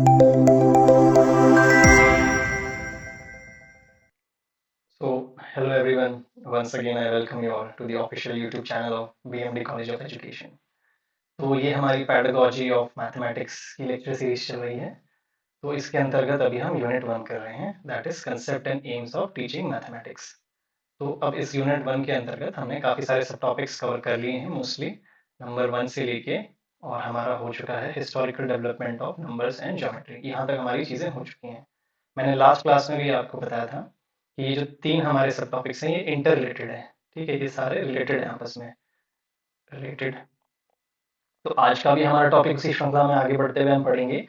So, hello everyone. Once again, I welcome you all to the official YouTube channel of BMD College of Education. तो ये हमारी pedagogy of mathematics की lecture series चल रही है। तो इसके अंतर्गत अभी हम यूनिट 1 कर रहे हैं, that is concept and AIIMS of teaching mathematics. तो अब इस यूनिट 1 के अंतर्गत हमने काफ़ी सारे सब टॉपिक्स कवर कर लिए हैं, मोस्टली नंबर 1 से लेके, और हमारा हो चुका है historical development of numbers and geometry. यहाँ तक हमारी चीज़ें हो चुकी हैं। मैंने लास्ट क्लास में भी आपको बताया था कि ये जो 3 हमारे सब टॉपिक्स हैं, ये इंटर रिलेटेड है। ठीक है, ये सारे रिलेटेड हैं आपस में, रिलेटेड। तो आज का भी हमारा टॉपिक उसी श्रृंखला में आगे बढ़ते हुए हम पढ़ेंगे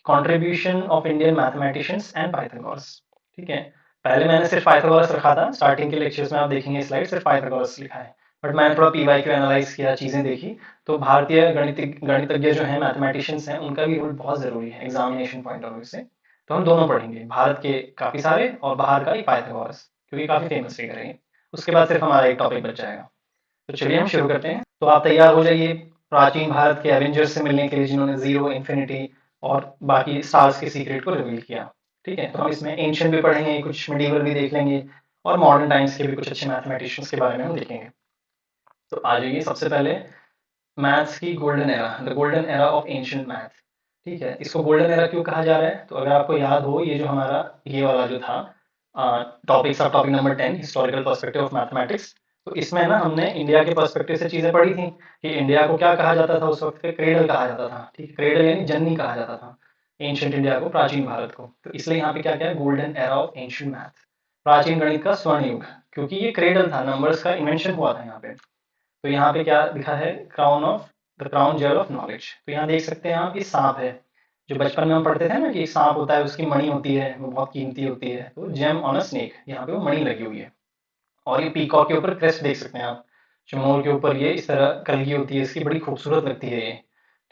contribution of Indian mathematicians and Pythagoras. ठीक है, पहले मैंने सिर्फ पाइथागोरस रखा था, स्टार्टिंग के लेक्चर्स में आप देखेंगे स्लाइड सिर्फ पाइथागोरस लिखा है, बट मैंने थोड़ा पीवाईक्यू एनालाइज किया, चीज़ें देखी, तो भारतीय गणितज्ञ जो हैं, मैथमेटिशियंस हैं, उनका भी रोल बहुत ज़रूरी है एग्जामिनेशन पॉइंट ऑफ व्यू से। तो हम दोनों पढ़ेंगे, भारत के काफ़ी सारे और बाहर का एक पाइथागोरस, क्योंकि काफ़ी फेमस फिगर है। उसके बाद सिर्फ हमारा एक टॉपिक बच जाएगा। तो चलिए हम शुरू करते हैं। तो आप तैयार हो जाइए प्राचीन भारत के एवेंजर्स से मिलने के लिए, जिन्होंने जीरो, इन्फिनिटी और बाकी स्टार्स के सीक्रेट को रिवील किया। ठीक है, तो हम इसमें एंशियंट भी पढ़ेंगे, कुछ मिडीवल भी देख लेंगे, और मॉडर्न टाइम्स के भी कुछ अच्छे मैथमेटिशियंस के बारे में हम देखेंगे। तो आ जाइए सबसे पहले मैथ्स की golden era, the golden era of ancient math. ठीक है, इसको गोल्डन एरा क्यों कहा जा रहा है? तो अगर आपको याद हो, ये जो हमारा ये वाला जो था topics of topic number 10, historical perspective of mathematics, तो इसमें ना हमने इंडिया के पर्सपेक्टिव से चीजें पढ़ी थी कि इंडिया को क्या कहा जाता था उस वक्त पे, क्रेडल कहा जाता था। ठीक है, क्रेडल यानी जननी कहा जाता था एंशियंट इंडिया को, प्राचीन भारत को। तो इसलिए यहाँ पे क्या क्या है, golden era of ancient math, प्राचीन गणित का स्वर्ण युग, क्योंकि ये क्रेडल था, नंबर्स का इन्वेंशन हुआ था यहाँ पे। तो यहाँ पे क्या लिखा है, crown of the crown jewel of knowledge. तो यहाँ देख सकते हैं आप, ये सांप है, जो बचपन में हम पढ़ते थे ना कि एक सांप होता है, उसकी मणि होती है, वो बहुत कीमती होती है, तो जेम ऑन अ स्नेक, यहाँ पे वो मणि लगी हुई है। और ये पीकॉक के ऊपर क्रेस्ट देख सकते हैं आप, जो मोर के ऊपर ये इस तरह कलगी होती है, इसकी बड़ी खूबसूरत लगती है ये।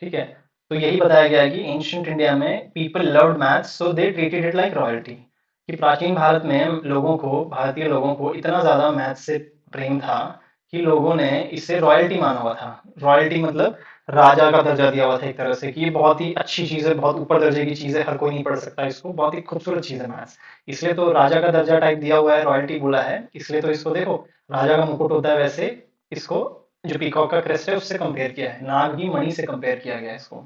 ठीक है, तो यही बताया गया है कि एंशियंट इंडिया में people loved maths, so they treated it like royalty. कि प्राचीन भारत में लोगों को, भारतीय लोगों को इतना ज्यादा मैथ्स से प्रेम था कि लोगों ने इसे रॉयल्टी माना हुआ था। रॉयल्टी मतलब राजा का दर्जा दिया हुआ था एक तरह से, कि ये बहुत ही अच्छी चीज है, बहुत ऊपर दर्जे की चीज है, हर कोई नहीं पढ़ सकता इसको, बहुत ही खूबसूरत चीज है मैथ्स। इसलिए तो राजा का दर्जा टाइप दिया हुआ है, रॉयल्टी बोला है, इसलिए तो इसको देखो, राजा का मुकुट होता है वैसे इसको, जो पीकॉक का क्रेस्ट है उससे कंपेयर किया है, नाग की मणि से कंपेयर किया गया है इसको।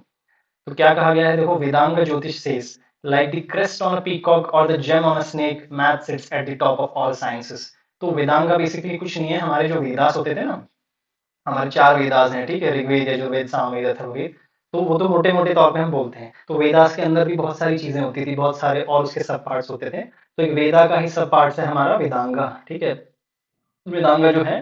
तो क्या कहा गया है, देखो, Vedang Jyotish says like the crest on a peacock और the gem on a snake, math sits at the top of all sciences. तो वेदांगा बेसिकली कुछ नहीं है, हमारे जो वेदास होते थे ना, हमारे 4 वेदास हैं, ठीक है, ऋग्वेद, यजुर्वेद, सामवेद, अथर्ववेद। तो वो तो मोटे मोटे तौर पे हम बोलते हैं, तो वेदास के अंदर भी बहुत सारी चीजें होती थी, बहुत सारे और उसके सब पार्ट्स होते थे। तो एक वेदा का ही सब पार्ट्स है हमारा वेदांगा। ठीक है, वेदांगा जो है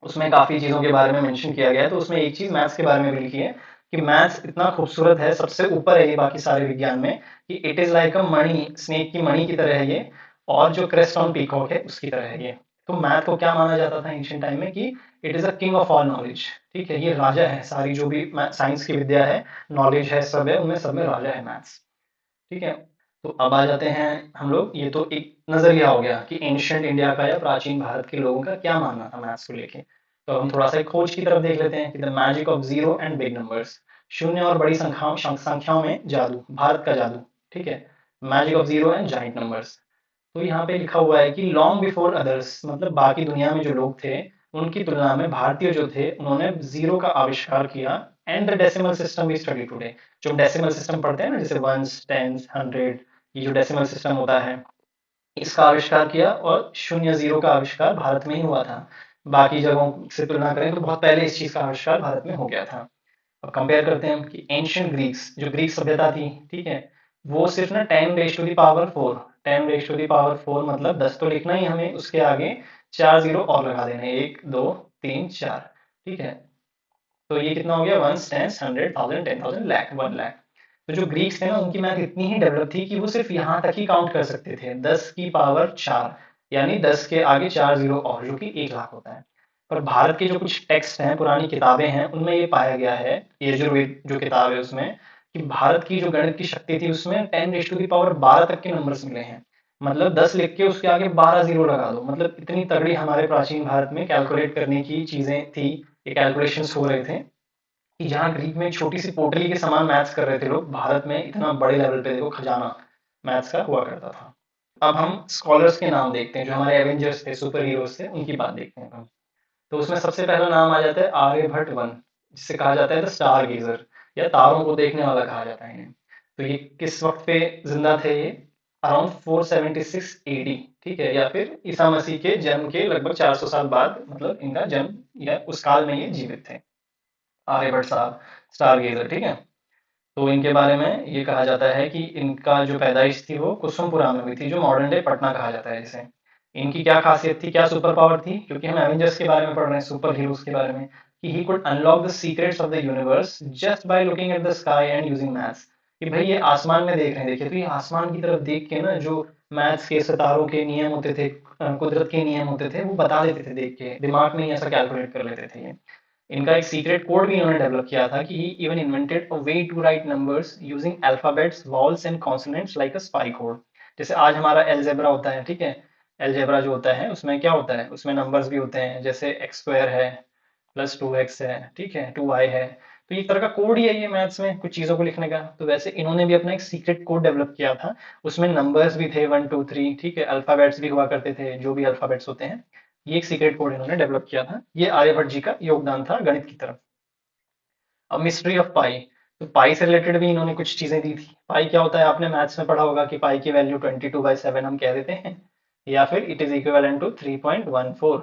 उसमें काफी चीजों के बारे में मेंशन किया गया है। तो उसमें एक चीज मैथ्स के बारे में भी लिखी है कि मैथ्स इतना खूबसूरत है, सबसे ऊपर है ये बाकी सारे विज्ञान में, कि it is like a Mani, snake की मणि की तरह है ये, और जो क्रेस्ट ऑन पीकॉक है उसकी तरह है ये। तो मैथ को क्या माना जाता था एंशियंट टाइम में, कि it is a king of all knowledge. ठीक है, ये राजा है, सारी जो भी साइंस की विद्या है, नॉलेज है, सब है, उनमें सब में राजा है मैथ्स। ठीक है, तो अब आ जाते हैं हम लोग, ये तो एक नजरिया हो गया कि एंशियंट इंडिया का या प्राचीन भारत के लोगों का क्या मानना था मैथ्स को लेके। तो हम थोड़ा सा एक खोज की तरफ देख लेते हैं कि the magic of zero and big numbers, शून्य और बड़ी संख्याओं में जादू, भारत का जादू। ठीक है, magic of zero and giant numbers. तो यहाँ पे लिखा हुआ है कि लॉन्ग बिफोर अदर्स, मतलब बाकी दुनिया में जो लोग थे उनकी तुलना में भारतीय जो थे उन्होंने जीरो का आविष्कार किया, and the decimal system we study today. जो डेसिमल सिस्टम पढ़ते हैं ना, जैसे वंस, टेंस, हंड्रेड, ये जो डेसिमल सिस्टम होता है, इसका आविष्कार किया, और शून्य जीरो का आविष्कार भारत में ही हुआ था। बाकी जगहों से तुलना करें तो बहुत पहले इस चीज का आविष्कार भारत में हो गया था। अब कंपेयर करते हैं हम कि एंशियंट ग्रीक्स, जो ग्रीक सभ्यता थी, ठीक है, वो सिर्फ ना 10⁻⁴, 10⁻⁴ मतलब 10 तो लिखना ही, हमें उसके आगे 4 जीरो और लगा देने, 1 2 3 4। ठीक है, तो ये कितना हो गया, ones, tens, hundred, thousand, 10,000, lakh, 1 lakh. तो जो ग्रीक्स थे ना, उनकी मैथ इतनी ही डेवलप थी कि वो सिर्फ यहाँ तक ही काउंट कर सकते थे, 10⁻⁴, यानी 10 के आगे 4 जीरो और, जो कि 1 लाख होता है। पर भारत के जो कुछ टेक्स्ट हैं, पुरानी किताबें हैं, उनमें ये पाया गया है, यजुर्वेद जो किताब है उसमें, कि भारत की जो गणित की शक्ति थी उसमें 10⁻12 तक के नंबर्स मिले हैं। मतलब 10 लिख के उसके आगे 12 जीरो लगा दो, मतलब इतनी तगड़ी हमारे प्राचीन भारत में कैलकुलेट करने की चीजें थी, ये कैलकुलेशंस हो रहे थे। कि जहाँ ग्रीक में एक छोटी सी पोटली के समान मैथ्स कर रहे थे लोग, भारत में इतना बड़े लेवल पे देखो खजाना मैथ्स का हुआ करता था। अब हम स्कॉलर्स के नाम देखते हैं, जो हमारे एवेंजर्स थे, सुपर हीरोज थे, उनकी बात देखते हैं हम। तो उसमें सबसे पहला नाम आ जाता है आर्यभट्ट वन, जिसे कहा जाता है द स्टार गेजर, या तारों को देखने वाला कहा जाता है इन्हें। तो ये किस वक्त पे जिंदा थे ये? अराउंड 476 एडी, ठीक है, या फिर ईसा मसीह के जन्म के लगभग 400 साल बाद, मतलब इनका जन्म या उस काल में ये जीवित थे, आर्यभट्ट साहब, स्टार गेजर, ठीक है। तो इनके बारे में ये कहा जाता है कि इनका जो पैदाइश थी वो कुसुमपुरा में हुई थी, जो मॉडर्न डे पटना कहा जाता है जिसे। इनकी क्या खासियत थी, क्या सुपर पावर थी, क्योंकि हम एवेंजर्स के बारे में पढ़ रहे हैं, सुपर हीरोज के बारे में, कि he could unlock the secrets of the universe just by looking at the sky and using maths. कि भाई ये आसमान में देख रहे हैं, देखिए तो ये आसमान की तरफ देख के ना, जो मैथ्स के सितारों के नियम होते थे, कुदरत के नियम होते थे, वो बता देते थे देख के, दिमाग में ही ऐसा कैलकुलेट कर लेते थे ये। इनका एक सीक्रेट कोड भी इन्होंने डेवलप किया था कि he even invented a way to write numbers using alphabets, vowels and consonants like a spy code. जैसे आज हमारा एलजेब्रा होता है, ठीक है, एलजेब्रा जो होता है उसमें क्या होता है, उसमें नंबर्स भी होते हैं, जैसे एक्स स्क्वायर है, प्लस 2x है, ठीक है, 2y है। तो ये एक तरह का कोड ही है ये मैथ्स में कुछ चीज़ों को लिखने का। तो वैसे इन्होंने भी अपना एक सीक्रेट कोड डेवलप किया था, उसमें नंबर्स भी थे 1 2 3, ठीक है, अल्फाबेट्स भी हुआ करते थे, जो भी अल्फाबेट्स होते हैं। ये एक सीक्रेट कोड इन्होंने डेवलप किया था। ये आर्यभट्ट जी का योगदान था गणित की तरफ। अब मिस्ट्री ऑफ पाई, तो पाई से रिलेटेड भी इन्होंने कुछ चीजें दी थी। पाई क्या होता है, आपने मैथ्स में पढ़ा होगा कि पाई की वैल्यू 22/7 हम कह देते हैं, या फिर इट इज इक्विवेलेंट टू 3.14,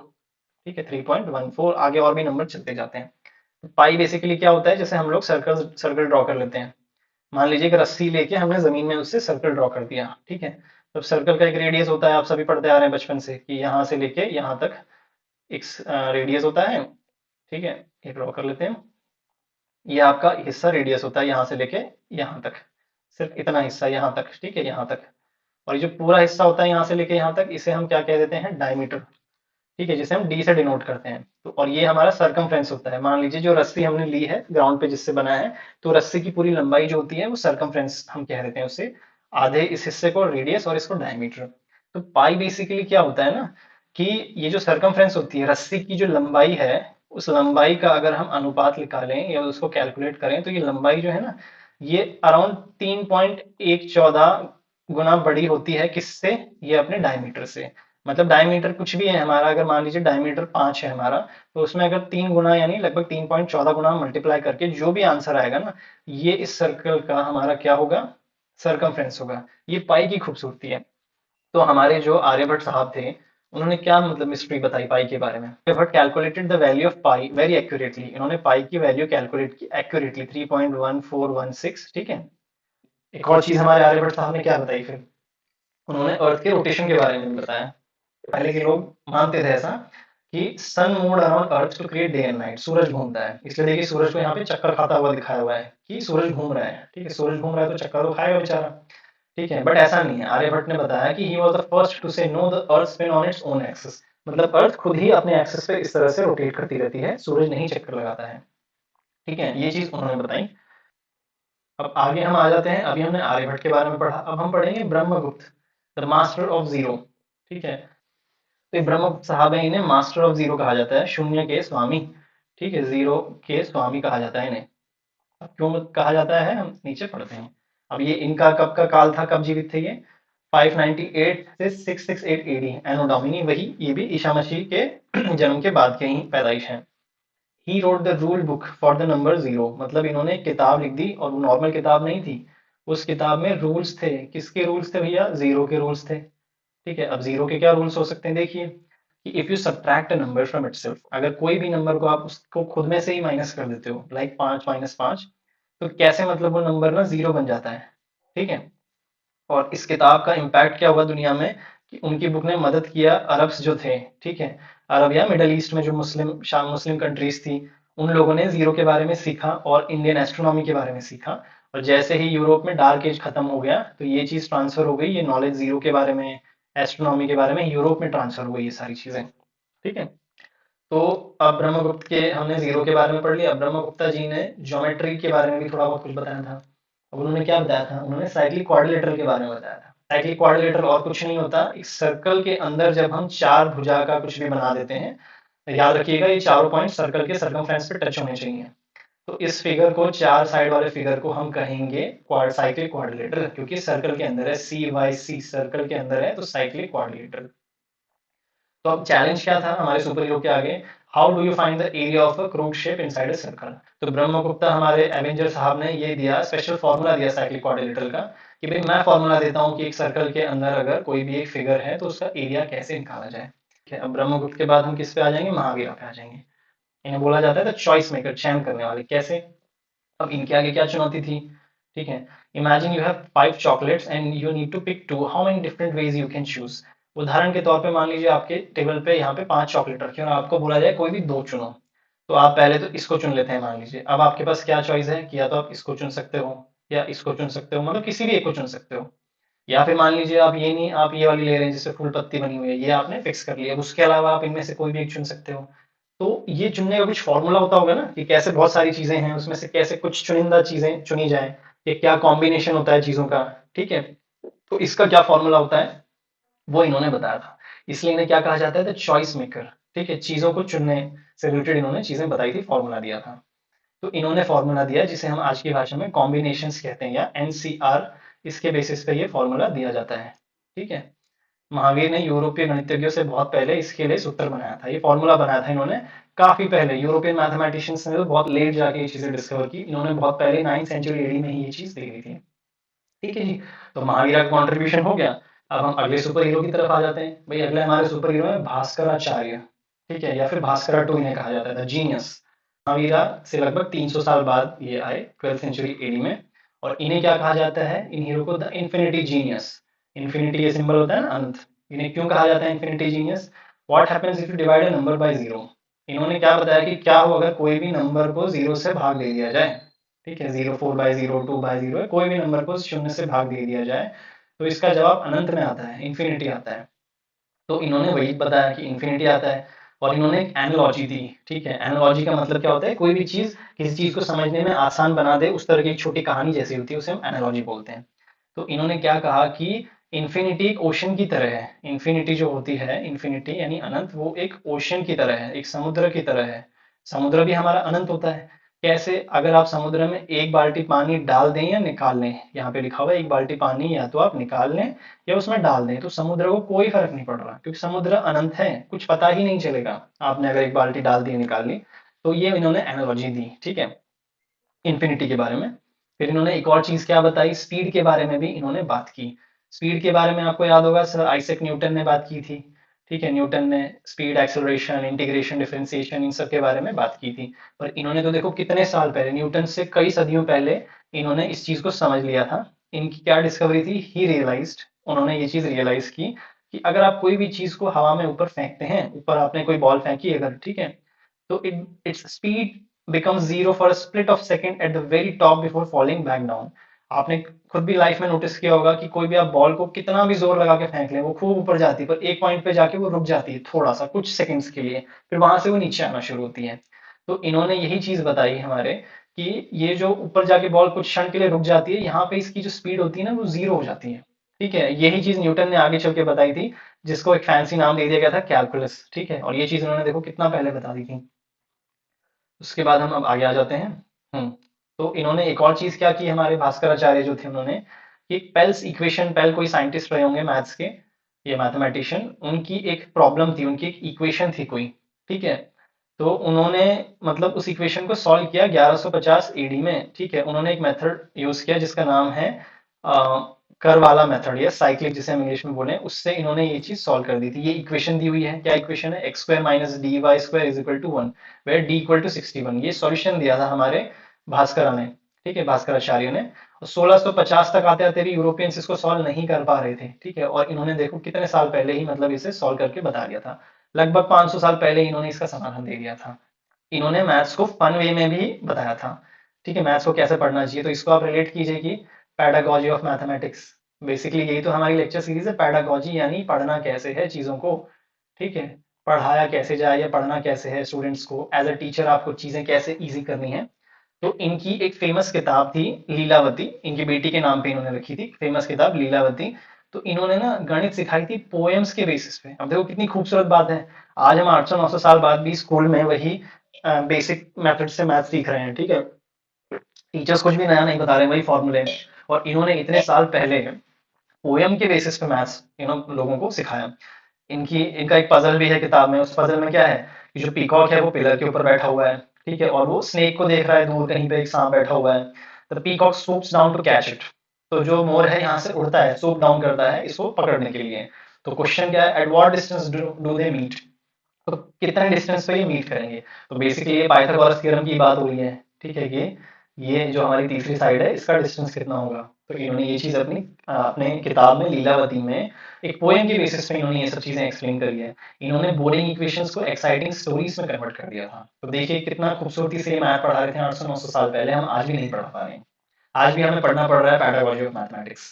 ठीक है, 3.14, आगे और भी नंबर चलते जाते हैं। तो पाई बेसिकली क्या होता है, जैसे हम लोग सर्कल सर्कल ड्रॉ कर लेते हैं। मान लीजिए कि रस्सी लेके हमने जमीन में उससे सर्कल ड्रॉ कर दिया, ठीक है। तो सर्कल का एक रेडियस होता है, आप सभी पढ़ते आ रहे हैं बचपन से, कि यहाँ से लेके यहाँ तक एक रेडियस होता है, ठीक है। ये ड्रॉ कर लेते हैं, ये आपका हिस्सा रेडियस होता है यहाँ से लेके यहाँ तक, सिर्फ इतना हिस्सा यहाँ तक, ठीक है, यहाँ तक। और ये जो पूरा हिस्सा होता है यहाँ से लेके यहाँ तक, इसे हम क्या कह देते हैं, डायमीटर, ठीक है, जिसे हम डी से डिनोट करते हैं। तो और ये हमारा सरकमफ्रेंस होता है। मान लीजिए जो रस्सी हमने ली है ग्राउंड पे जिससे बना है, तो रस्सी की पूरी लंबाई जो होती है वो सरकमफ्रेंस हम कह देते हैं उससे, आधे इस हिस्से को रेडियस और इसको डायमीटर। तो पाई बेसिकली क्या होता है ना, कि ये जो सरकमफ्रेंस होती है, रस्सी की जो लंबाई है, उस लंबाई का अगर हम अनुपात निकालें या उसको कैलकुलेट करें, तो ये लंबाई जो है ना, ये अराउंड 3.114 गुना बड़ी होती है, किससे, ये अपने डायमीटर से। मतलब डायमीटर कुछ भी है हमारा, अगर मान लीजिए डायमीटर 5 है हमारा, तो उसमें अगर 3 गुना यानी लगभग 3.14 गुना मल्टीप्लाई करके जो भी आंसर आएगा ना, ये इस सर्कल का हमारा क्या होगा, सरकमफ्रेंस होगा। ये पाई की खूबसूरती है। तो हमारे जो आर्यभट्ट साहब थे, उन्होंने क्या मतलब मिस्ट्री बताई पाई के बारे में। Aryabhata calculated the value of pi very accurately, इन्होंने पाई की वैल्यू कैलकुलेट की एक्यूरेटली, 3.1416, ठीक है। एक और चीज हमारे आर्यभट्ट साहब ने क्या बताई फिर, उन्होंने अर्थ के रोटेशन के बारे में बताया। पहले के लोग मानते थे ऐसा, कि sun move around earth to create day and night, सूरज घूमता है, इसलिए देखिए सूरज को यहाँ पे चक्कर खाता हुआ दिखाया हुआ है कि सूरज घूम रहा है, ठीक है, सूरज घूम रहा है तो चक्कर तो खाएगा बेचारा, ठीक है। बट ऐसा नहीं है, आर्यभट्ट ने बताया कि he was the first to say no the earth spin on its own axis, मतलब अर्थ खुद ही अपने एक्सिस पे इस तरह से रोटेट करती रहती है, सूरज नहीं चक्कर लगाता है, ठीक है, ये चीज उन्होंने बताई। अब आगे हम आ जाते हैं, अभी हमने आर्यभट्ट के बारे में पढ़ा, अब हम पढ़ेंगे Brahmagupta, the master of zero, ठीक है। तो ये ब्रह्मगुप्त साहब है, इन्हें मास्टर ऑफ जीरो कहा जाता है, शून्य के स्वामी, ठीक है, जीरो के स्वामी कहा जाता है इन्हें। अब क्यों कहा जाता है, हम नीचे पढ़ते हैं। अब ये इनका कब का काल था, कब जीवित थे ये, 598 से 668 एडी, एनो डोमिनी, वही ये भी ईसा मसीह के जन्म के बाद के ही पैदाइश है। He wrote the rule book for the number zero, मतलब इन्होंने एक किताब लिख दी, और वो नॉर्मल किताब नहीं थी, उस किताब में रूल्स थे, किसके रूल्स थे भैया, जीरो के रूल्स थे, ठीक है। अब जीरो के क्या रूल्स हो सकते हैं, देखिए, कि if you subtract a number from itself, अगर कोई भी नंबर को आप उसको खुद में से ही माइनस कर देते हो, लाइक 5 - 5, तो कैसे मतलब वो नंबर ना जीरो बन जाता है, ठीक है। और इस किताब का इम्पैक्ट क्या हुआ दुनिया में, कि उनकी बुक ने मदद किया अरब्स जो थे, ठीक है, अरब या मिडल ईस्ट में जो मुस्लिम शाम मुस्लिम कंट्रीज थी, उन लोगों ने जीरो के बारे में सीखा और इंडियन एस्ट्रोनॉमी के बारे में सीखा। और जैसे ही यूरोप में डार्क एज खत्म हो गया, तो ये चीज ट्रांसफर हो गई, ये नॉलेज जीरो के बारे में, एस्ट्रोनॉमी के बारे में यूरोप में ट्रांसफर हो गई ये सारी चीजें, ठीक है। तो अब ब्रह्मगुप्त के हमने जीरो के बारे में पढ़ लिया। ब्रह्मगुप्ता जी ने ज्योमेट्री के बारे में भी थोड़ा बहुत कुछ बताया था। अब उन्होंने क्या बताया था, उन्होंने साइक्लिक क्वाड्रिलेटरल के बारे में बताया था। साइक्लिक क्वाड्रिलेटरल और कुछ नहीं होता, इस सर्कल के अंदर जब हम चार भुजा का कुछ भी बना देते हैं, याद रखिएगा ये चारों पॉइंट सर्कल के सर्कमफ्रेंस पे टच होने चाहिए। तो इस फिगर को, चार साइड वाले फिगर को हम कहेंगे साइक्लिक क्वाड्रिलेटरल, क्योंकि सर्कल के अंदर है, C/C सर्कल के अंदर है, तो साइक्लिक क्वाड्रिलेटरल। तो अब चैलेंज क्या था हमारे सुपर हीरो के आगे, how do you find the area of a crude shape inside a circle. तो ब्रह्मगुप्ता हमारे एवेंजर साहब ने ये दिया, स्पेशल फॉर्मूला दिया साइक्लिक क्वाड्रिलेटरल का, कि भाई मैं फॉर्मूला देता हूँ कि एक सर्कल के अंदर अगर कोई भी एक फिगर है तो उसका एरिया कैसे निकाला जाए। ठीक है, अब ब्रह्मगुप्त के बाद हम किस पे आ जाएंगे, महावीरा पे आ जाएंगे। इन्हें बोला जाता है द चॉइस मेकर, चयन करने वाले। कैसे, अब इनके आगे क्या चुनौती थी, ठीक है, imagine you have 5 chocolates and you need to pick 2, how many different ways you can choose. उदाहरण के तौर पे मान लीजिए आपके टेबल पे यहाँ पे 5 चॉकलेट रखे हैं और आपको बोला जाए कोई भी 2 चुनो। तो आप पहले तो इसको चुन लेते हैं मान लीजिए। अब आपके पास क्या चॉइस है कि या तो आप इसको चुन सकते हो या इसको चुन सकते हो, मतलब किसी भी एक को चुन सकते हो। या फिर मान लीजिए आप ये नहीं, आप ये वाली ले रहे हैं जिससे फूल पत्ती बनी हुई है, ये आपने फिक्स कर लिया। उसके अलावा आप इनमें से कोई भी एक चुन सकते हो। तो ये चुनने का कुछ फॉर्मूला होता होगा ना, कि कैसे बहुत सारी चीजें हैं उसमें से कैसे कुछ चुनिंदा चीजें चुनी जाए, कि क्या कॉम्बिनेशन होता है चीजों का। ठीक है, तो इसका क्या फॉर्मूला होता है वो इन्होंने बताया था। इसलिए इन्हें क्या कहा जाता है, द चॉइस मेकर। ठीक है, चीजों को चुनने से रिलेटेड इन्होंने चीजें बताई थी, फॉर्मूला दिया था। तो इन्होंने फॉर्मूला दिया जिसे हम आज की भाषा में कॉम्बिनेशंस कहते हैं, या एनसीआर। इसके बेसिस पे ये फॉर्मूला दिया जाता है। ठीक है, महावीर ने यूरोपीय गणितज्ञों से बहुत पहले इसके लिए सूत्र बनाया था, ये फॉर्मूला बनाया था इन्होंने काफी पहले। यूरोपियन मैथमेटिशियंस ने तो बहुत लेट जाके ये चीजें डिस्कवर की, इन्होंने बहुत पहले 9th सेंचुरी एडी में ही ये चीज देखी थी। ठीक है जी, तो महावीरा का कॉन्ट्रीब्यूशन हो गया। अब हम अगले सुपर हीरो की तरफ आ जाते हैं। भाई अगले हमारे सुपर हीरो है भास्कराचार्य। ठीक है, या फिर भास्करा टू इन्हें कहा जाता था, जीनियस। महावीरा से लगभग 300 साल बाद ये आए 12th सेंचुरी एडी में। और इन्हें क्या कहा जाता है, इन हीरो को द इन्फिनिटी जीनियस। इन्फिनिटी ये सिंबल होता है ना, अनंत। इन्हें क्यों कहा जाता है infinity genius, what happens if you divide a number by zero. इन्होंने क्या बताया कि क्या हो अगर कोई भी नंबर को जीरो से भाग दे दिया जाए। ठीक है, 0, 4/0, 2/0, कोई भी नंबर को शून्य से भाग दे दिया जाए तो इसका जवाब अनंत में आता है, इन्फिनिटी आता है। तो इन्होंने वही बताया कि इन्फिनिटी आता है। और इन्होंने एक एनालॉजी दी। ठीक है, एनालॉजी का मतलब क्या होता है, कोई भी चीज किसी चीज को समझने में आसान बना दे, उस तरह की एक छोटी कहानी जैसी होती है, उसे हम एनालॉजी बोलते हैं। तो इन्होंने क्या कहा कि इन्फिनिटी एक ओशन की तरह है। इन्फिनिटी जो होती है, इन्फिनिटी यानी अनंत, वो एक ओशन की तरह है, एक समुद्र की तरह है। समुद्र भी हमारा अनंत होता है। कैसे, अगर आप समुद्र में एक बाल्टी पानी डाल दें या निकाल लें, यहाँ पे लिखा हुआ है एक बाल्टी पानी या तो आप निकाल लें या उसमें डाल दें, तो समुद्र को कोई फर्क नहीं पड़ रहा, क्योंकि समुद्र अनंत है, कुछ पता ही नहीं चलेगा आपने अगर एक बाल्टी डाल दी निकाल ली। तो ये इन्होंने एनालॉजी दी, ठीक है, इन्फिनिटी के बारे में। फिर इन्होंने एक और चीज क्या बताई, स्पीड के बारे में भी इन्होंने बात की। स्पीड के बारे में आपको याद होगा, सर आइजैक न्यूटन ने बात की थी। ठीक है, न्यूटन ने स्पीड, एक्सेलरेशन, इंटीग्रेशन, डिफरेंशिएशन, इन सब के बारे में बात की थी। पर इन्होंने तो देखो कितने साल पहले, न्यूटन से कई सदियों पहले इन्होंने इस चीज को समझ लिया था। इनकी क्या डिस्कवरी थी, ही रियलाइज्ड, उन्होंने ये चीज रियलाइज की कि अगर आप कोई भी चीज को हवा में ऊपर फेंकते हैं, ऊपर आपने कोई बॉल फेंकी अगर, ठीक है, तो its speed becomes zero for a split of second at the very top before falling back down। आपने खुद भी लाइफ में नोटिस किया होगा कि कोई भी आप बॉल को कितना भी जोर लगा के फेंक लें, वो खूब ऊपर जाती है, पर एक पॉइंट पे जाके वो रुक जाती है थोड़ा सा, कुछ सेकंड्स के लिए, फिर वहां से वो नीचे आना शुरू होती है। तो इन्होंने यही चीज बताई हमारे, कि ये जो ऊपर जाके बॉल कुछ क्षण के लिए रुक जाती है, यहाँ पे इसकी जो स्पीड होती है ना वो जीरो हो जाती है। ठीक है, यही चीज न्यूटन ने आगे चल के बताई थी, जिसको एक फैंसी नाम दे दिया गया था, कैलकुलस। ठीक है, और ये चीज उन्होंने देखो कितना पहले बता दी थी। उसके बाद हम अब आगे आ जाते हैं। तो इन्होंने एक और चीज क्या की, हमारे भास्कराचार्य जो थे उन्होंने, कि पेल्स इक्वेशन, पेल कोई साइंटिस्ट रहे होंगे मैथ्स के, ये मैथमेटिशियन, उनकी एक प्रॉब्लम थी, उनकी एक इक्वेशन थी कोई। ठीक है, तो उन्होंने मतलब उस इक्वेशन को सॉल्व किया 1150 एडी में। ठीक है, उन्होंने एक मेथड यूज किया जिसका नाम है कर वाला मेथड, या साइक्लिक जिसे हम इंग्लिश में बोले, उससे इन्होंने ये चीज सॉल्व कर दी थी। ये इक्वेशन दी हुई है, क्या इक्वेशन है, X square minus D Y square is equal to 1, where D equal to 61। ये सॉल्यूशन दिया था हमारे भास्कर ने। ठीक है, भास्कराचार्य ने। और 1650 तक आते आते भी यूरोपियंस इसको सॉल्व नहीं कर पा रहे थे। ठीक है, और इन्होंने देखो कितने साल पहले ही मतलब इसे सॉल्व करके बता दिया था। लगभग 500 साल पहले इन्होंने इसका समाधान दे दिया था। इन्होंने मैथ्स को फन वे में भी बताया था। ठीक है, मैथ्स को कैसे पढ़ना चाहिए, तो इसको आप रिलेट कीजिए कि पैडागॉजी ऑफ मैथमेटिक्स। बेसिकली यही तो हमारी लेक्चर सीरीज है, पैडागॉजी यानी पढ़ना कैसे है चीजों को। ठीक है, पढ़ाया कैसे जाए या पढ़ना कैसे है स्टूडेंट्स को, एज अ टीचर आपको चीजें कैसे इजी करनी है। तो इनकी एक फेमस किताब थी लीलावती, इनकी बेटी के नाम पे इन्होंने रखी थी फेमस किताब लीलावती। तो इन्होंने ना गणित सिखाई थी पोएम्स के बेसिस पे। अब देखो कितनी खूबसूरत बात है, आज हम 800-900 साल बाद भी स्कूल में वही बेसिक मेथड से मैथ सीख रहे हैं। ठीक है, टीचर्स कुछ भी नया नहीं बता रहे, वही फॉर्मूले। और इन्होंने इतने साल पहले पोयम के बेसिस पे मैथ्स लोगों को सिखाया। इनका एक पजल भी है किताब में। उस पजल में क्या है कि जो पीकॉक है वो पिलर के ऊपर बैठा हुआ है, ठीक है, और वो स्नेक को देख रहा है दूर कहीं पे, एक सांप बैठा हुआ है। The peacock swoops down to catch it. तो जो मोर है यहाँ से उड़ता है, swoop डाउन करता है इसको पकड़ने के लिए। तो क्वेश्चन क्या है, at what distance do they meet. तो कितने डिस्टेंस पे ये मीट करेंगे। तो बेसिकली ये पाइथागोरस थ्योरम की बात हो रही है, ठीक है, कि ये जो हमारी तीसरी साइड है इसका डिस्टेंस कितना होगा। तो इन्होंने ये चीज अपने किताब में लीलावती में एक पोएम के बेसिस पे इन्होंने ये सब चीजें एक्सप्लेन करी है। इन्होंने बोरिंग इक्वेशंस को एक्साइटिंग स्टोरीज में कन्वर्ट कर दिया था। तो देखिए कितना खूबसूरती से ये मैथ पढ़ा रहे थे 800-900 साल पहले, हम आज भी नहीं पढ़ा पा रहे हैं। आज भी हमें पढ़ना पड़ रहा है पैडागोजी ऑफ मैथमेटिक्स।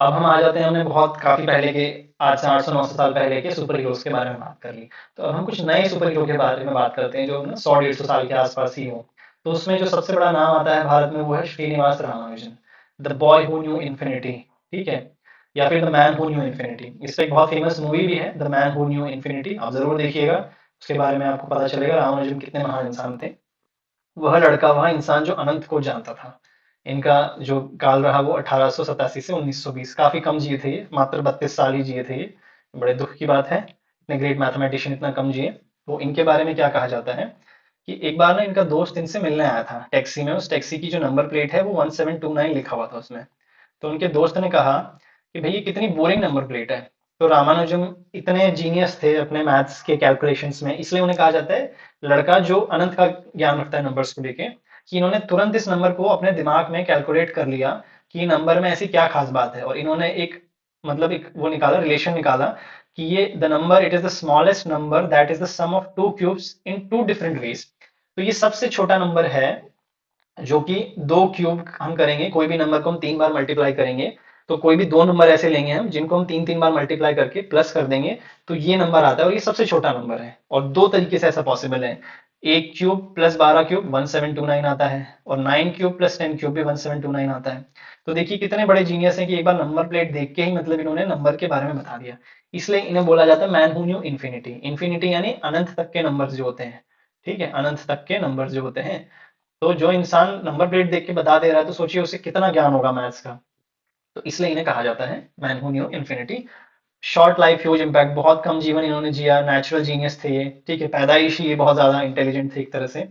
अब हम आ जाते हैं, हमने बहुत काफी पहले के, आज से 800-900 साल पहले के सुपर हीरोज के बारे में बात कर ली। तो अब हम कुछ नए सुपर हीरो के बारे में बात करते हैं जो ना 100-150 साल के आसपास ही हो। तो उसमें जो सबसे बड़ा नाम आता है भारत में वो है Srinivasa Ramanujan, the boy who knew infinity, ठीक है, या फिर the man who knew infinity. इस पे एक बहुत फेमस मूवी भी है, the man who knew infinity, आप जरूर देखिएगा। उसके बारे में आपको पता चलेगा रामानुजन कितने महान इंसान थे। वह लड़का, वह इंसान जो अनंत को जानता था। इनका जो काल रहा वो 1887 से 1920, काफी कम जिए थे ये, मात्र 32 साल ही जिए थे ये। बड़े दुख की बात है, इतने ग्रेट मैथमेटिशियन इतना कम जिए। तो इनके बारे में क्या कहा जाता है कि एक बार ना इनका दोस्त इनसे मिलने आया था टैक्सी में। उस टैक्सी की जो नंबर प्लेट है वो 1729 लिखा हुआ था उसमें। तो उनके दोस्त ने कहा कि भई ये कितनी बोरिंग नंबर प्लेट है। तो रामानुजन इतने जीनियस थे अपने मैथ्स के कैलकुलेशंस में, इसलिए उन्हें कहा जाता है लड़का जो अनंत का ज्ञान रखता है नंबर्स को लेके, कि इन्होंने तुरंत इस नंबर को अपने दिमाग में कैलकुलेट कर लिया कि नंबर में ऐसी क्या खास बात है। और इन्होंने एक मतलब एक वो निकाला, रिलेशन निकाला कि ये the number it is the smallest number that is the sum of two cubes in two different ways. तो ये सबसे छोटा नंबर है जो कि दो क्यूब हम करेंगे, कोई भी नंबर को हम 3 बार मल्टीप्लाई करेंगे, तो कोई भी दो नंबर ऐसे लेंगे हम जिनको हम 3-3 बार मल्टीप्लाई करके प्लस कर देंगे, तो ये नंबर आता है। और ये सबसे छोटा नंबर है और दो तरीके से ऐसा पॉसिबल है। 1 क्यूब प्लस 12 क्यूब 1729 आता है, और 9 क्यूब प्लस 10 क्यूब भी 1729 आता है। तो देखिए कितने बड़े जीनियस हैं कि एक बार नंबर प्लेट देख के ही मतलब इन्होंने नंबर के बारे में बता दिया। इसलिए इन्हें बोला जाता है मैन हू न्यू इन्फिनिटी। इन्फिनिटी यानी अनंत तक के नंबर जो होते हैं, ठीक है, अनंत तक के नंबर जो होते हैं। तो जो इंसान नंबर प्लेट देख के बता दे रहा है तो सोचिए उसे कितना ज्ञान होगा मैथ्स का। तो इसलिए इन्हें कहा जाता है मैन हू new infinity. Short life huge impact, बहुत कम जीवन इन्होंने जिया, नेचुरल जीनियस थे ये, ठीक है, पैदाइश ही ये बहुत ज्यादा इंटेलिजेंट थे एक तरह से।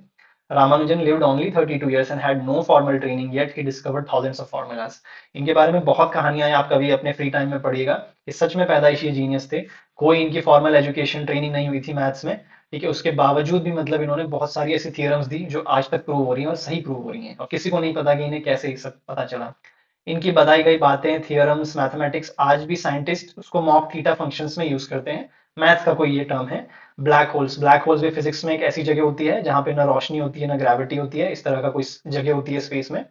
Ramanujan lived only 32 years and had no formal training yet he discovered thousands of formulas। इनके बारे में बहुत कहानियां हैं, आप कभी अपने फ्री टाइम में पढ़िएगा। ये सच में पैदाइशी जीनियस थे। कोई इनकी फॉर्मल एजुकेशन ट्रेनिंग नहीं हुई थी मैथ्स में, ठीक है, उसके बावजूद भी मतलब इन्होंने बहुत सारी ऐसी थियरम्स दी जो आज तक प्रूव हो रही हैं और सही प्रूव हो रही हैं, और किसी को नहीं पता कि इन्हें कैसे ये सब पता चला। इनकी बताई गई बातें, थियरम्स, मैथमेटिक्स आज भी साइंटिस्ट उसको मॉक थीटा फंक्शंस में यूज करते हैं। मैथ का कोई ये टर्म है। ब्लैक होल्स भी फिजिक्स में एक ऐसी जगह होती है जहां पे ना रोशनी होती है ना ग्रेविटी होती है, इस तरह का कोई जगह होती है स्पेस में।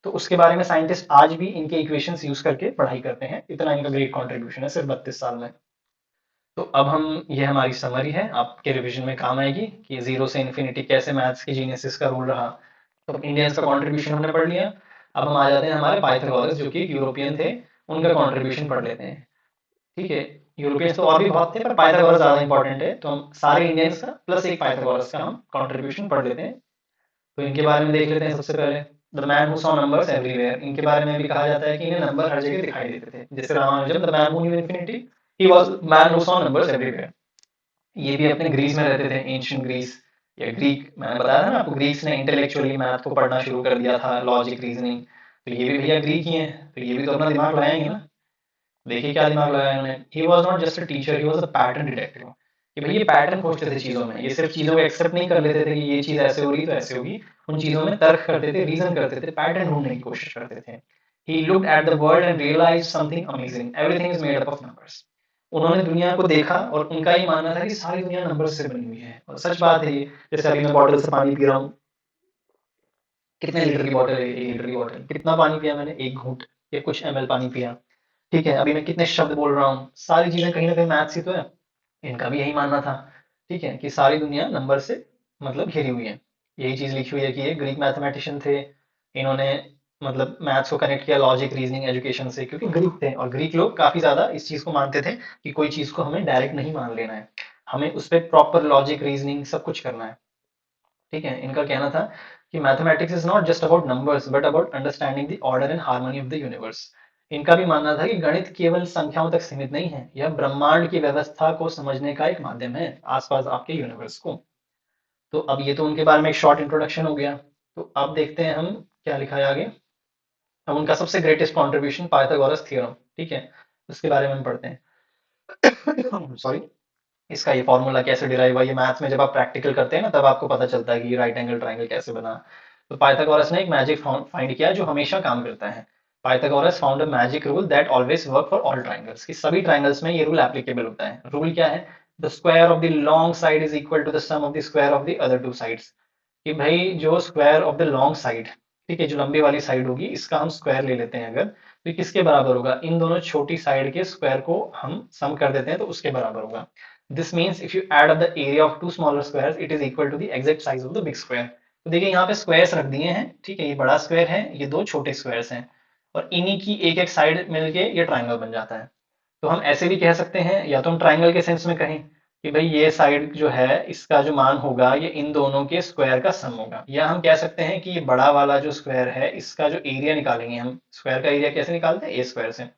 तो उसके बारे में साइंटिस्ट आज भी इनके इक्वेशंस यूज करके पढ़ाई करते हैं। इतना इनका ग्रेट कंट्रीब्यूशन है सिर्फ 32 साल में। तो अब हम, ये हमारी समरी है, आपके रिवीजन में काम आएगी कि जीरो से इन्फिनिटी कैसे मैथ्स की जीनियसिस का रोल रहा। तो इंडियंस का कंट्रीब्यूशन हमने पढ़ लिया। अब हम आ जाते हैं हमारे पाइथागोरस जो कि यूरोपियन थे, उनका कंट्रीब्यूशन पढ़ लेते हैं, ठीक है। यूरोपियंस तो और भी बहुत थे पर पाइथागोरस ज्यादा इंपॉर्टेंट है, तो हम सारे इंडियंस का प्लस एक पाइथागोरस का हम कंट्रीब्यूशन पढ़ लेते हैं। तो इनके बारे में देख लेते हैं सबसे पहले। The man who saw numbers everywhere, इनके बारे में भी कहा जाता है कि इन्हें नंबर हर जगह दिखाई देते थे। जैसे Ramanujan the man who knew infinity, he was man who saw numbers everywhere. ये भी अपने ग्रीस में रहते थे, एंशियंट ग्रीस या ग्रीक। मैंने बताया था ना आपको, ग्रीक्स ने इंटेलेक्चुअली मैथ को पढ़ना शुरू कर दिया था, लॉजिक, रीजनिंग। तो ये भी भैया ग्रीक ही हैं, तो ये भी तो अपना दिमाग लगाएंगे ना। देखिए क्या दिमाग लगाया इन्होंने। He was not just a teacher, he was a pattern detective. कि भाई ये पैटर्न खोजते थे चीजों में, ये सिर्फ चीजों को एक्सेप्ट नहीं कर लेते थे कि ये चीज ऐसे हो रही तो ऐसे होगी। उन चीजों में तर्क करते थे, रीजन करते थे, पैटर्न ढूंढने की कोशिश करते थे। He looked at the world and realise something amazing, everything is made up of numbers. उन्होंने दुनिया को देखा और उनका ये मानना था कि सारी दुनिया नंबर से बनी हुई है, और सच बात है ये। जैसे अभी मैं बॉटल से पानी पी रहा हूँ, कितने लीटर की बॉटल है, 1 लीटर की बॉटल, कितना पानी पिया मैंने, एक घूंट या कुछ ml पानी पिया, ठीक है। अभी मैं कितने शब्द बोल रहा हूँ, सारी चीजें कहीं ना कहीं मैथ्स ही तो है। इनका भी यही मानना था, ठीक है, कि सारी दुनिया नंबर से मतलब घिरी हुई है। यही चीज लिखी हुई है कि ये ग्रीक मैथमेटिशियन थे। इन्होंने मतलब मैथ्स को कनेक्ट किया लॉजिक, रीजनिंग, एजुकेशन से, क्योंकि ग्रीक थे और ग्रीक लोग काफी ज्यादा इस चीज को मानते थे कि कोई चीज को हमें डायरेक्ट नहीं मान लेना है, हमें उस पर प्रॉपर लॉजिक, रीजनिंग सब कुछ करना है, ठीक है। इनका कहना था कि mathematics is not just about numbers but about understanding the order and harmony of the universe. इनका भी मानना था कि गणित केवल संख्याओं तक सीमित नहीं है, यह ब्रह्मांड की व्यवस्था को समझने का एक माध्यम है, आसपास आपके यूनिवर्स को। तो अब ये तो उनके बारे में एक शॉर्ट इंट्रोडक्शन हो गया। तो अब देखते हैं हम क्या लिखा है आगे। अब उनका सबसे ग्रेटेस्ट कॉन्ट्रीब्यूशन पाइथागोरस थ्योरम, ठीक है, उसके बारे में हम पढ़ते हैं। सॉरी। इसका ये फॉर्मूला कैसे डिराइव हुआ, ये मैथ्स में जब आप प्रैक्टिकल करते हैं ना तब आपको पता चलता है कि राइट एंगल ट्राइंगल कैसे बना। तो पाइथागोरस ने एक मैजिक फाइंड किया जो हमेशा काम करता है। Pythagoras found a magic rule that always work for all triangles, कि सभी ट्राइंगल्स में ये रूल एप्लीकेबल होता है। रूल क्या है? The square of the long side is equal to the sum of the square of the other two sides. कि भाई जो square of the long side, ठीक है, जो लंबी वाली साइड होगी इसका हम स्क्वायर ले लेते हैं अगर, तो ये किसके बराबर होगा? इन दोनों छोटी साइड के स्क्वायर को हम सम कर देते हैं तो उसके बराबर होगा। This means if you add up the area of two smaller squares it is equal to the exact size of the big square. तो देखिए यहाँ पे स्क्वायर्स रख दिए हैं, ठीक है, ये बड़ा स्क्वायर है, ये दो छोटे स्क्वायर्स हैं, और इन्हीं की एक एक साइड मिलके ये ट्राइंगल बन जाता है। तो हम ऐसे भी कह सकते हैं, या तो हम ट्राइंगल के सेंस में कहें कि भाई ये साइड जो है इसका जो मान होगा ये इन दोनों के स्क्वायर का सम होगा, या हम कह सकते हैं कि ये बड़ा वाला जो स्क्वायर है इसका जो एरिया निकालेंगे, हम स्क्वायर का एरिया कैसे निकालते हैं? ए स्क्वायर से।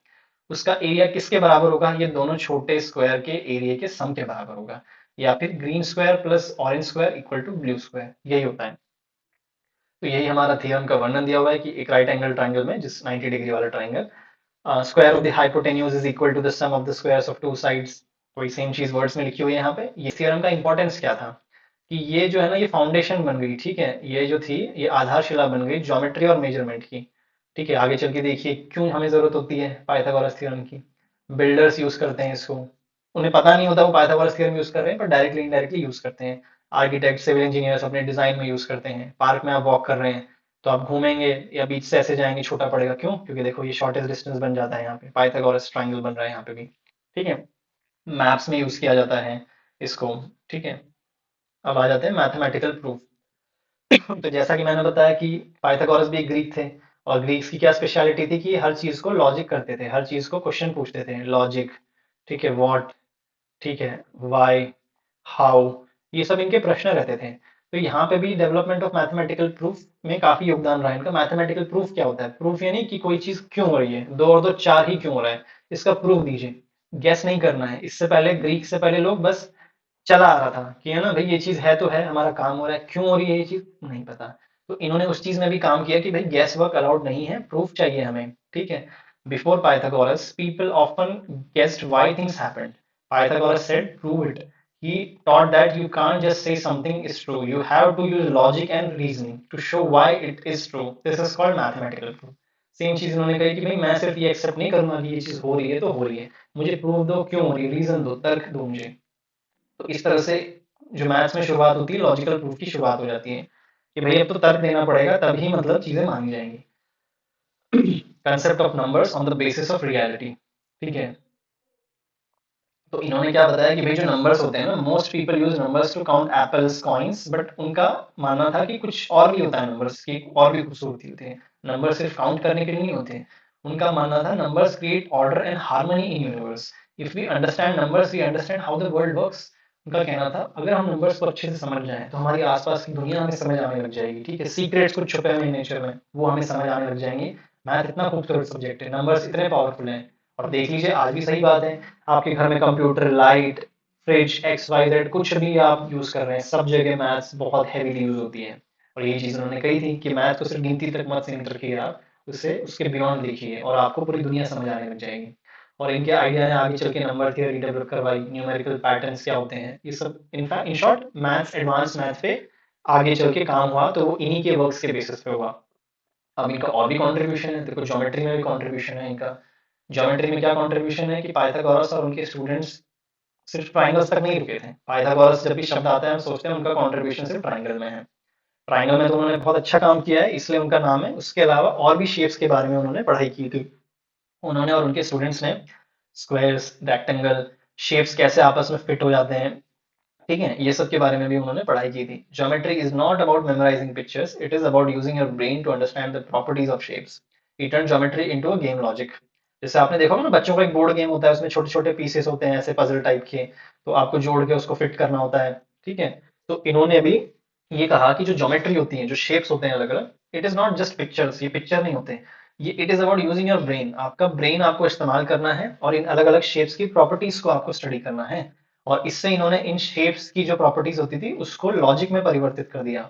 उसका एरिया किसके बराबर होगा? ये दोनों छोटे स्क्वायर के एरिया के सम के बराबर होगा, या फिर green square plus orange square equal to blue square, यही होता है। तो यही हमारा थ्योरम का वर्णन दिया हुआ है कि एक राइट एंगल ट्राइंगल में, जिस 90 डिग्री वाला triangle, square of the hypotenuse is equal to the sum of the squares of two sides. वही सेम चीज वर्ड्स में लिखी हुई है यहाँ पे। ये थ्योरम का इंपॉर्टेंस क्या था कि ये जो है ना ये फाउंडेशन बन गई, ठीक है, ये जो थी ये आधारशिला बन गई ज्योमेट्री और मेजरमेंट की। ठीक है, आगे चल के देखिए क्यों हमें जरूरत होती है पाइथागोरस थ्योरम की। बिल्डर्स यूज करते हैं इसको, उन्हें पता नहीं होता वो पाइथागोरस थ्योरम यूज कर रहे हैं पर डायरेक्टली इनडायरेक्टली यूज करते हैं। आर्किटेक्ट सिविल इंजीनियर्स अपने डिजाइन में यूज करते हैं। पार्क में आप वॉक कर रहे हैं तो आप घूमेंगे या बीच से ऐसे जाएंगे, छोटा पड़ेगा, क्यों? क्योंकि देखो ये शॉर्टेस्ट डिस्टेंस बन जाता है, यहाँ पे पाइथागोरस ट्रायंगल बन रहा है यहाँ पे भी। ठीक है, मैप्स में यूज किया जाता है इसको। ठीक है, अब आ जाते हैं मैथमेटिकल प्रूफ। तो जैसा कि मैंने बताया कि पाइथागोरस भी एक ग्रीक थे, और ग्रीक्स की क्या स्पेशलिटी थी कि हर चीज को लॉजिक करते थे, हर चीज को क्वेश्चन पूछते थे, लॉजिक। ठीक है, व्हाट, ठीक है, वाई, हाउ, ये सब इनके प्रश्न रहते थे। तो यहाँ पे भी डेवलपमेंट ऑफ मैथमेटिकल प्रूफ में काफी योगदान रहा है इनका। मैथमेटिकल प्रूफ क्या होता है? प्रूफ यानी कि कोई चीज क्यों हो रही है, दो और दो चार ही क्यों हो रहा है, इसका प्रूफ दीजिए। गेस नहीं करना है। इससे पहले ग्रीक से पहले लोग बस चला आ रहा था कि है ना भाई ये चीज है तो है, हमारा काम हो रहा है, क्यों हो रही है ये चीज नहीं पता। तो इन्होंने उस चीज में भी काम किया कि भाई गैस वर्क अलाउड नहीं है, प्रूफ चाहिए हमें। ठीक है, before Pythagoras people often guessed why things happened, Pythagoras said prove it. he taught that you can't just say something is true, you have to use logic and reasoning to show why it is true. This is called mathematical proof. Same चीज उन्होंने कही कि भाई मैं सिर्फ ये accept नहीं करूंगा कि ये चीज हो रही है तो हो रही है, मुझे प्रूफ दो क्यों हो रही है, रीजन दो, तर्क दो मुझे। तो इस तरह से जो मैथ्स में शुरुआत होती है लॉजिकल प्रूफ की शुरुआत हो जाती है कि भाई अब तो तर्क देना पड़ेगा तभी मतलब चीजें मानी जाएंगी। Concept of numbers on the basis of reality. ठीक है, तो इन्होंने क्या बताया कि भाई जो नंबर्स होते हैं ना, most people use numbers to count apples coins, but उनका मानना था कि कुछ और भी होता है नंबर्स की, और भी खूबसूरती होती है। नंबर सिर्फ काउंट करने के लिए नहीं होते। उनका मानना था numbers create order and harmony in universe. If we understand numbers we understand how the world works. उनका कहना था अगर हम नंबर्स को अच्छे से समझ जाएं तो हमारी आसपास की दुनिया हमें समझ आने लग जाएगी। ठीक है, सीक्रेट्स कुछ छुपे हुए नेचर में वो हमें समझ आने लग जाएंगे। मैथ इतना खूबसूरत सब्जेक्ट है, नंबर्स इतने पावरफुल हैं। और देख लीजिए आज भी सही बात है, आपके घर में computer, light, fridge, X Y Z कुछ भी आप यूज कर रहे हैं, सब जगह मैथ्स बहुत हैवीली यूज होती है। और ये चीज उन्होंने कही थी कि मैथ को सिर्फ गिनती तक मत सीमित रखिए आप, उससे उसके बियॉन्ड देखिए और आपको पूरी दुनिया समझ आने लग जाएगी। और इनके आइडिया ने आगे चल के नंबर थियरी डेवलप करवाई, न्यूमेरिकल पैटर्न्स क्या होते हैं ये सब। In fact in short maths, advance math पे आगे चल के काम हुआ तो वो इन्हीं के वर्क्स के बेसिस पे हुआ। अब इनका और भी कंट्रीब्यूशन है, देखो ज्योमेट्री में भी कंट्रीब्यूशन है इनका। ज्योमेट्री में क्या कंट्रीब्यूशन है कि पाइथागोरस और उनके स्टूडेंट्स सिर्फ ट्राइंगल्स तक नहीं रुके थे। पाइथागोरस जब भी शब्द आता है हम सोचते हैं उनका कंट्रीब्यूशन सिर्फ ट्राइंगल में है। ट्राइंगल में तो उन्होंने बहुत अच्छा काम किया है इसलिए उनका नाम है। उसके अलावा और भी शेप्स के बारे में उन्होंने पढ़ाई की थी। उन्होंने और उनके स्टूडेंट्स ने स्क्वायर्स, रेक्टेंगल, शेप्स कैसे आपस में फिट हो जाते हैं, ठीक है, ये सब के बारे में भी उन्होंने पढ़ाई की थी। Geometry is not about memorising pictures, it is about using your brain to understand the properties of shapes. He turn geometry into a game logic. जैसे आपने देखा होगा ना बच्चों का एक बोर्ड गेम होता है, उसमें छोटे छोटे पीसेस होते हैं ऐसे पजल टाइप के, तो आपको जोड़ के उसको फिट करना होता है। ठीक है, तो इन्होंने भी ये कहा कि जो ज्योमेट्री होती है, जो शेप्स होते हैं अलग अलग, it is not just pictures, ये पिक्चर नहीं होते, ये it is about using your brain. आपका ब्रेन आपको इस्तेमाल करना है और इन अलग अलग शेप्स की प्रॉपर्टीज को आपको स्टडी करना है। और इससे इन्होंने इन शेप्स की जो प्रॉपर्टीज होती थी उसको लॉजिक में परिवर्तित कर दिया,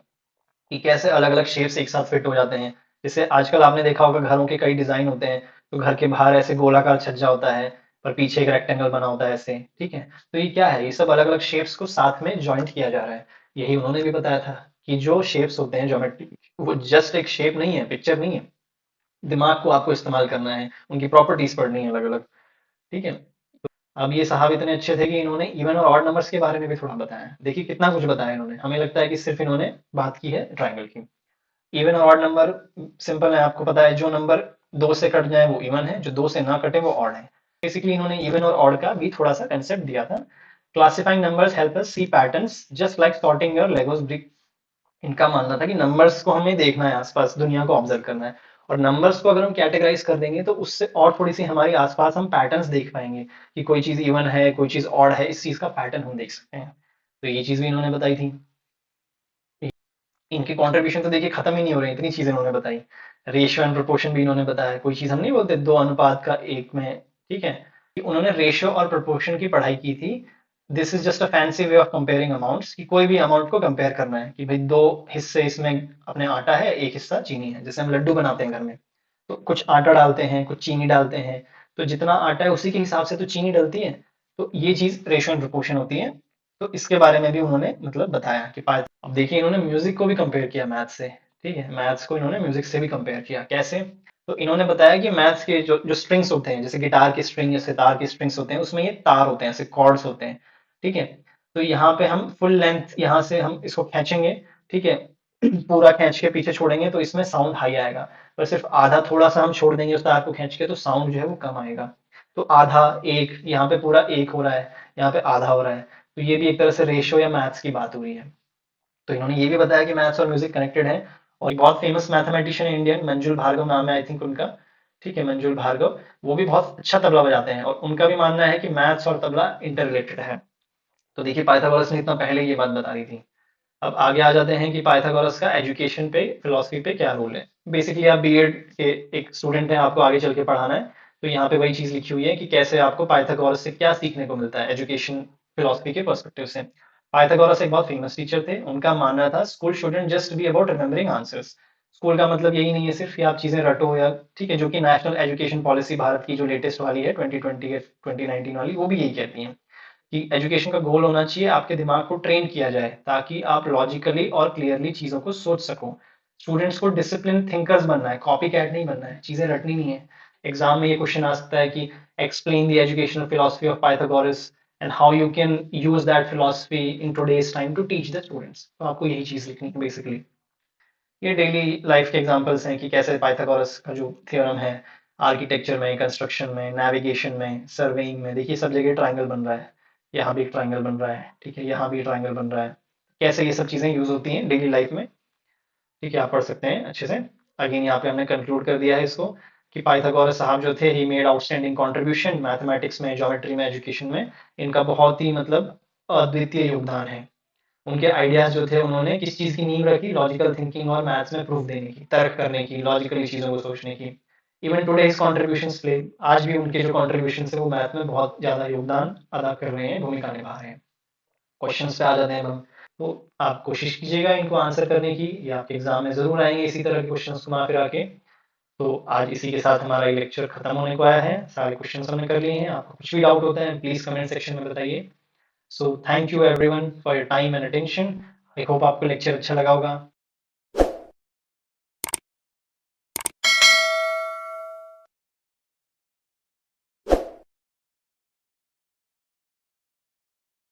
कि कैसे अलग अलग शेप्स एक साथ फिट हो जाते हैं। जैसे आजकल आपने देखा होगा घरों के कई डिजाइन होते हैं, तो घर के बाहर ऐसे गोलाकार छज्जा होता है, पर पीछे एक रेक्टेंगल बना होता है ऐसे, ठीक है। तो ये क्या है, ये सब अलग अलग शेप्स को साथ में ज्वाइंट किया जा रहा है। यही उन्होंने भी बताया था कि जो शेप्स होते हैं ज्योमेट्री, वो जस्ट एक शेप नहीं है, पिक्चर नहीं है, दिमाग को आपको इस्तेमाल करना है, उनकी प्रॉपर्टीज पढ़नी है अलग अलग, ठीक है। अब ये साहब इतने अच्छे थे कि इन्होंने इवन और ऑड नंबर्स के बारे में भी थोड़ा बताया। देखिए कितना कुछ बताया इन्होंने, हमें लगता है कि सिर्फ इन्होंने बात की है ट्राइंगल की। इवन और ऑड नंबर सिंपल है, आपको पता है जो नंबर दो से कट जाए वो इवन है, जो दो से ना कटे वो ऑड है। बेसिकली इन्होंने इवन और ऑड का भी थोड़ा सा कंसेप्ट दिया था। Classifying numbers help us see patterns just like sorting your Legos brick. इनका मानना था कि नंबर्स को हमें देखना है, आसपास दुनिया को ऑब्जर्व करना है, और नंबर्स को अगर हम कैटेगराइज कर देंगे तो उससे और थोड़ी सी हमारे आसपास हम पैटर्न्स देख पाएंगे, कि कोई चीज इवन है, कोई चीज ऑड है, इस चीज का पैटर्न हम देख सकते हैं। तो ये चीज भी इन्होंने बताई थी। इनकी कंट्रीब्यूशन तो देखिए खत्म ही नहीं हो रही, इतनी चीजें इन्होंने बताई। रेशियो एंड प्रोपोर्शन भी इन्होंने बताया, कोई चीज हम नहीं बोलते दो अनुपात का एक में, ठीक है। कि उन्होंने रेशियो और प्रोपोर्शन की पढ़ाई की थी। This is just a fancy way of comparing amounts, कि कोई भी अमाउंट को कंपेयर करना है, कि भाई दो हिस्से इसमें अपने आटा है, एक हिस्सा चीनी है, जैसे हम लड्डू बनाते हैं घर में, तो कुछ आटा डालते हैं, कुछ चीनी डालते हैं, तो जितना आटा है उसी के हिसाब से तो चीनी डलती है। तो ये चीज रेशियो एंड प्रोपोर्शन होती है। तो इसके बारे में भी उन्होंने मतलब बताया कि अब देखिए इन्होंने म्यूजिक को भी कंपेयर किया मैथ से, ठीक है। मैथ्स को इन्होंने म्यूजिक से भी कंपेयर किया, कैसे? तो इन्होंने बताया कि मैथ्स के जो जो स्ट्रिंग्स होते हैं, जैसे गिटार की स्ट्रिंग या सितार की स्ट्रिंग्स होते हैं, उसमें ये तार होते हैं, ऐसे कॉर्ड्स होते हैं, ठीक है। तो यहाँ पे हम फुल लेंथ यहाँ से हम इसको खींचेंगे, ठीक है। पूरा खींच के पीछे छोड़ेंगे तो इसमें साउंड हाई आएगा, पर सिर्फ आधा थोड़ा सा हम छोड़ देंगे उस तार को खींच के तो साउंड जो है वो कम आएगा। तो आधा एक, यहाँ पे पूरा एक हो रहा है, यहाँ पे आधा हो रहा है। तो ये भी एक तरह से रेशियो या मैथ्स की बात हो रही है। तो इन्होंने ये भी बताया कि मैथ्स और म्यूजिक कनेक्टेड है। और एक बहुत फेमस मैथमेटिशियन इंडियन, मंजुल भार्गव नाम है आई थिंक उनका, ठीक है, मंजुल भार्गव। वो भी बहुत अच्छा तबला बजाते हैं, और उनका भी मानना है कि मैथ्स और तबला इंटर रिलेटेड है। तो देखिए पाइथागोरस ने इतना पहले ये बात बता दी थी। अब आगे आ जाते हैं कि पाइथागोरस का एजुकेशन पे, फिलोसफी पे क्या रोल है। बेसिकली आप बीएड के एक स्टूडेंट हैं, आपको आगे चल के पढ़ाना है, तो यहाँ पे वही चीज लिखी हुई है कि कैसे आपको पाइथागोरस से क्या सीखने को मिलता है एजुकेशन फिलोसफी के पर्सपेक्टिव से। पाइथागोरस एक बहुत फेमस टीचर थे, उनका मानना था school shouldn't just be about remembering answers. School का मतलब यही नहीं है सिर्फ कि आप चीजें रटो, या ठीक है, जो कि नेशनल एजुकेशन पॉलिसी भारत की जो लेटेस्ट वाली है 2020 या 2019 वाली, वो भी यही कहती है कि एजुकेशन का गोल होना चाहिए आपके दिमाग को ट्रेन किया जाए, ताकि आप लॉजिकली और क्लियरली चीज़ों को सोच सको। स्टूडेंट्स को डिसिप्लिन थिंकर्स बनना है, कॉपी कैट नहीं बनना है, चीज़ें रटनी नहीं है। एग्जाम में ये क्वेश्चन आ सकता है कि explain the educational philosophy of Pythagoras and how you can use that philosophy in today's time to teach the students. तो आपको यही चीज़ लिखनी है बेसिकली। ये डेली लाइफ के एग्जांपल्स हैं कि कैसे पाइथागोरस का जो थ्योरम है, आर्किटेक्चर में, कंस्ट्रक्शन में, नेविगेशन में, सर्वेइंग में, देखिए सब जगह ट्राइंगल बन रहा है। यहाँ भी एक ट्राइंगल बन रहा है, ठीक है, यहाँ भी ट्राइंगल बन रहा है। कैसे ये सब चीज़ें यूज होती हैं डेली लाइफ में, ठीक है, आप पढ़ सकते हैं अच्छे से। अगेन यहाँ पे हमने कंक्लूड कर दिया है इसको, कि पाइथागोरस साहब जो थे, he made outstanding contribution mathematics में, ज्योमेट्री में, एजुकेशन में। इनका बहुत ही मतलब अद्वितीय योगदान है। उनके आइडियाज जो थे, उन्होंने किस चीज की नींव रखी, लॉजिकल थिंकिंग और मैथ्स में प्रूफ देने की, तर्क करने की, लॉजिकली चीजों को सोचने की। Even today his contribution play, आज भी उनके जो कॉन्ट्रीब्यूशन है वो मैथ में बहुत ज्यादा योगदान अदा कर रहे हैं, भूमिका निभा रहे हैं। क्वेश्चंस पे आ जाते हैं हम। तो आप कोशिश कीजिएगा इनको आंसर करने की, या आपके एग्जाम में जरूर आएंगे इसी तरह के क्वेश्चन घुमा फिरा के। तो आज इसी के साथ हमारा ये लेक्चर खत्म होने को आया है, सारे क्वेश्चंस हमने कर लिए हैं। आपको कुछ भी डाउट होता है प्लीज कमेंट सेक्शन में बताइए। So thank you everyone for your time and attention. I hope आपको लेक्चर अच्छा लगा होगा।